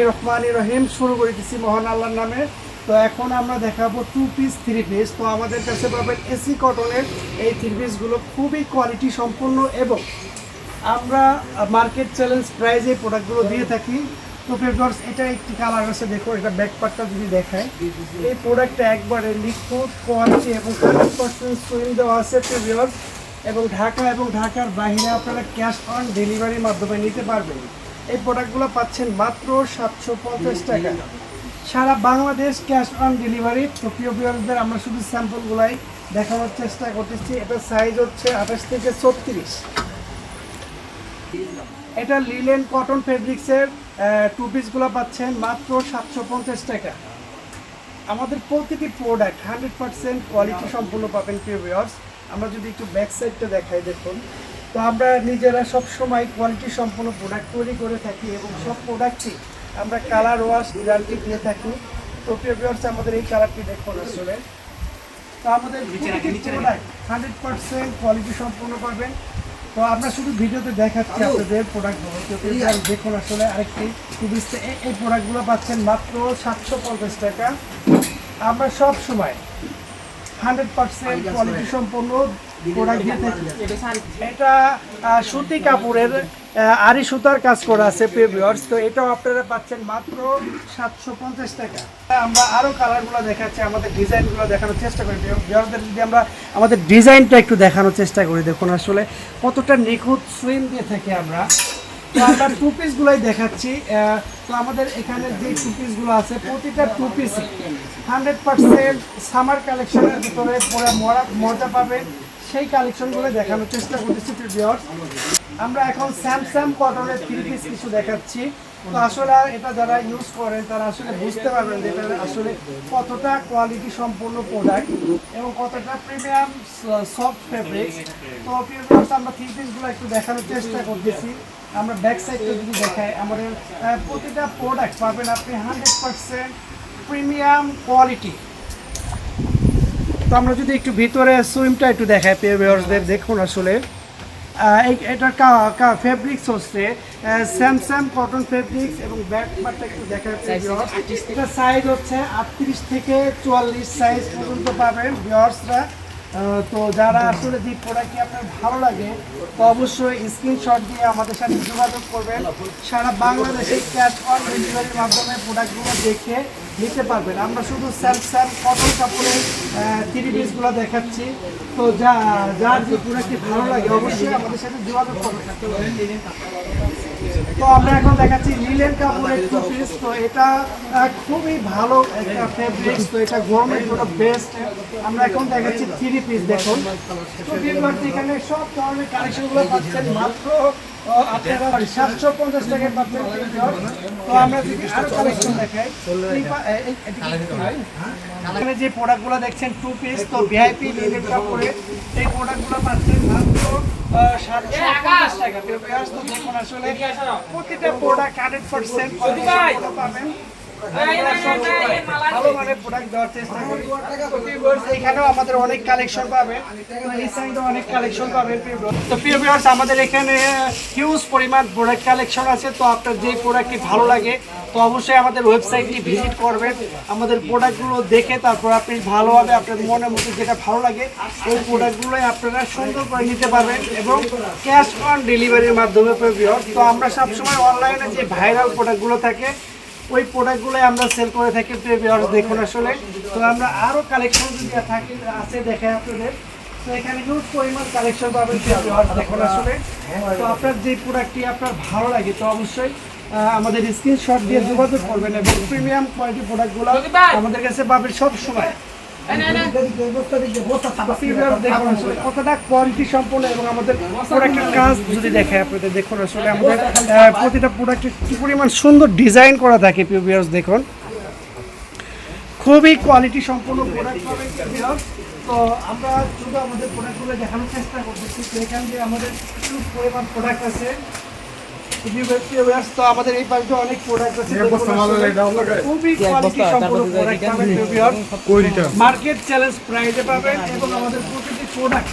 রহমানির রহিম শুরু করে দিচ্ছি মহান আল্লাহর নামে। তো এখন আমরা দেখাবো 2 পিস 3 পিস। তো আমাদের কাছে পাবেন এসি কটনের এই 3 পিসগুলো খুবই কোয়ালিটি সম্পন্ন এবং আমরা মার্কেট চ্যালেঞ্জ প্রাইজে এই প্রোডাক্টগুলো দিয়ে থাকি। তো ভিউয়ার্স, এটা একটি কালার আছে, দেখো এটা ব্যাক পার্টটা যদি দেখায়, এই প্রোডাক্টটা একবারে নিখুঁত কোয়ালিটি এবং 100% সুইং দেওয়া আছে ভিউয়ার্স। এবং ঢাকা এবং ঢাকার বাইরে আপনারা ক্যাশ অন ডেলিভারির মাধ্যমে নিতে পারবেন। এই প্রোডাক্টগুলো পাচ্ছেন মাত্র 750 টাকা, সারা বাংলাদেশ ক্যাশ অন ডেলিভারি। তো প্রিয় ভিউয়ারদের আমরা শুধু স্যাম্পলগুলাই দেখানোর চেষ্টা করতেছি। এটা সাইজ হচ্ছে 28 থেকে 36। এটা লিলেন কটন ফেব্রিক্সের 2 পিসগুলো পাচ্ছেন মাত্র 750 টাকা। আমাদের প্রতিটি প্রোডাক্ট 100% কোয়ালিটি সম্পূর্ণ পাবেন প্রিয় ভিউয়ার্স। আমরা যদি একটু ব্যাক সাইডটা দেখাই, দেখুন। তো আমরা নিজেরা সব সময় কোয়ালিটি সম্পূর্ণ প্রোডাক্ট তৈরি করে থাকি এবং সব প্রোডাক্টই আমরা কালার ওয়াশ গ্যারান্টি দিয়ে থাকি। তো প্রিয় ভিউয়ার্স, আমাদের এই কালারটি দেখুন আসলে। তো আমাদের প্রোডাক্ট 100% কোয়ালিটি সম্পূর্ণ পাবেন। তো আমরা শুধু ভিডিওতে দেখাচ্ছি আপনাদের প্রোডাক্টগুলো। তো দেখুন আসলে আরেকটি টুবিসে এই প্রোডাক্টগুলো পাচ্ছেন মাত্র 750 টাকা। আমরা সব সময় 100% কোয়ালিটি সম্পন্ন প্রোডাক্ট দিয়ে থাকি। এটা সুতি কাপড়ের আরি সুতার কাজ করা আছে প্রিয় ভিউয়ার্স। তো এটাও আপনারা পাচ্ছেন মাত্র 750 টাকা। আমরা আরও কালারগুলো দেখাচ্ছি, আমাদের ডিজাইনগুলো দেখানোর চেষ্টা করি ভিউয়ারদের। যদি আমরা আমাদের ডিজাইনটা একটু দেখানোর চেষ্টা করি, দেখুন আসলে কতটা নিখুঁত সুইং দিয়ে থাকি আমরা। তো আমরা 2 পিসগুলোই দেখাচ্ছি। তো আমাদের এখানে যে 2 পিসগুলো আছে, প্রতিটা 2 পিসই 100% সামার কালেকশনের ভিতরে পুরো মজা পাবেন, সেই কালেকশনগুলো দেখানোর চেষ্টা করতেছি ভিউয়ার্স। আমরা এখন স্যামসাং কটনের 3 পিস কিছু দেখাচ্ছি। তো আসলে এটা যারা ইউজ করেন তারা আসলে বুঝতে পারবেন যে এটা আসলে কতটা কোয়ালিটি সম্পূর্ণ প্রোডাক্ট এবং কতটা প্রিমিয়াম সফট ফেব্রিক্স। তো ভিউয়ার্স, আমরা 3 পিসগুলো একটু দেখানোর চেষ্টা করতেছি। আমরা ব্যাক সাইডটা যদি দেখাই, আমাদের প্রতিটা প্রোডাক্ট পাবেন আপনি 100% প্রিমিয়াম কোয়ালিটি। তো আমরা যদি একটু ভিতরে সুইমটা একটু দেখাই প্রিয় ভিউয়ার্সদের, দেখুন আসলে এটার ফেব্রিক্স হচ্ছে স্যামসাং কটন ফেব্রিক্স এবং ব্যাক পার্টটা একটু দেখাচ্ছে ভিউয়ার্স। এটা সাইজ হচ্ছে 38 থেকে 44 সাইজ পর্যন্ত পাবেন ভিউয়ার্সরা। তো যারা আসলে যে প্রোডাক্টটি আপনার ভালো লাগে তো অবশ্যই স্ক্রিনশট দিয়ে আমাদের সাথে যোগাযোগ করবেন। সারা বাংলাদেশে ক্যাশ অন ডেলিভারির মাধ্যমে প্রোডাক্টগুলো দেখে নিতে পারবেন। আমরা শুধু স্যামসাং কটন কাপড়ের 3 পিসগুলো দেখাচ্ছি। তো যার যে প্রোডাক্টটি ভালো লাগে অবশ্যই আমাদের সাথে যোগাযোগ করবেন। তো আমরা এখন দেখাচ্ছি লিলেন কাপড়ের 2 পিস। তো এটা খুবই ভালো একটা ফেব্রিক্স। তো এটা গরমের জন্য বেস্ট। আমরা এখন দেখাচ্ছি 3 পিস, দেখুন। তো এখানে সব ধরনের কালেকশনগুলো পাচ্ছেন মাত্র আপনারা 750 টাকায় পাচ্ছেন। তো আমরা যদি আরো কালেকশন দেখাই, এখানে যে প্রোডাক্টগুলো দেখছেন 2 পিস, তো ভিআইপি লিলেন কাপড়ের এই প্রোডাক্টগুলো পাচ্ছেন মাত্র 750 টাকা। তো দেখুন আসলে প্রতিটা প্রোডাক্ট 100% পাবেন। ভালো মানের প্রোডাক্ট দেওয়ার চেষ্টা করি। এখানেও আমাদের অনেক কালেকশন পাবেন, এই সাইডেও অনেক কালেকশন পাবেন। তো প্রিয় ভিউয়ার্স, আমাদের এখানে হিউজ পরিমাণ প্রোডাক্ট কালেকশন আছে। তো আপনার যে প্রোডাক্টটি ভালো লাগে তো অবশ্যই আমাদের ওয়েবসাইটটি ভিজিট করবেন। আমাদের প্রোডাক্টগুলো দেখে তারপর আপনি ভালোভাবে আপনার মনের মতো যেটা ভালো লাগে ওই প্রোডাক্টগুলোই আপনারা সুন্দর করে নিতে পারবেন এবং ক্যাশ অন ডেলিভারির মাধ্যমে ভিউয়ার্স। তো আমরা সবসময় অনলাইনে যে ভাইরাল প্রোডাক্টগুলো থাকে ওই প্রোডাক্টগুলোই আমরা সেল করে থাকি প্রিয় ভিউয়ার্স, দেখুন আসলে। তো আমরা আরও কালেকশন যদি থাকে আছে দেখাই আপনাদের। তো এখানে হিউজ পরিমাণ কালেকশন পাবেন প্রিয় ভিউয়ার্স, দেখুন আসলে। তো আপনার যে প্রোডাক্টটি আপনার ভালো লাগে তো অবশ্যই আমাদের স্ক্রিনশট দিয়ে যোগাযোগ করবেন এবং প্রিমিয়াম কোয়ালিটি প্রোডাক্টগুলো আমাদের কাছে পাবেন সব সময়। কতটা কোয়ালিটি সম্পন্ন এবং আমাদের প্রোডাক্টের কাজ যদি দেখে আপনাদের, দেখুন আসলে আমাদের প্রতিটা প্রোডাক্টে কি পরিমাণ সুন্দর ডিজাইন করা থাকে প্রিয় ভিউয়ার্স, দেখুন। খুবই কোয়ালিটি সম্পন্ন প্রোডাক্ট পাবেন ভিউয়ার্স। তো আমরা শুধু আমাদের প্রোডাক্টগুলো দেখানোর চেষ্টা করতেছি। তো এখান দিয়ে আমাদের হিউজ পরিমাণ প্রোডাক্ট আছে। তো আমাদের এই পাশে অনেক প্রোডাক্ট আছে, খুবই কোয়ালিটি সম্পন্ন প্রোডাক্ট পাবেন ভিউয়ার্স। মার্কেট চ্যালেঞ্জ প্রাইসে পাবেন এবং আমাদের প্রতিটি প্রোডাক্ট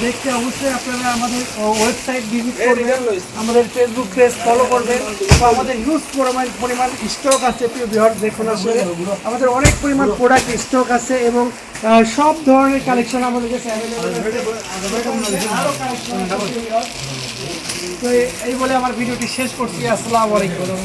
দেখতে অবশ্যই আপনারা আমাদের ওয়েবসাইট ভিজিট করবেন, আমাদের ফেসবুক পেজ ফলো করবেন। তো আমাদের হিউজ পরিমাণ স্টক আছে প্রিয় ভিউয়ার্স, দেখুন আসলে আমাদের অনেক পরিমাণ প্রোডাক্ট স্টক আছে এবং সব ধরনের কালেকশন আমাদের কাছে অ্যাভেলেবল আছে। তো এই বলে আমার ভিডিওটি শেষ করছি। আসসালামু আলাইকুম।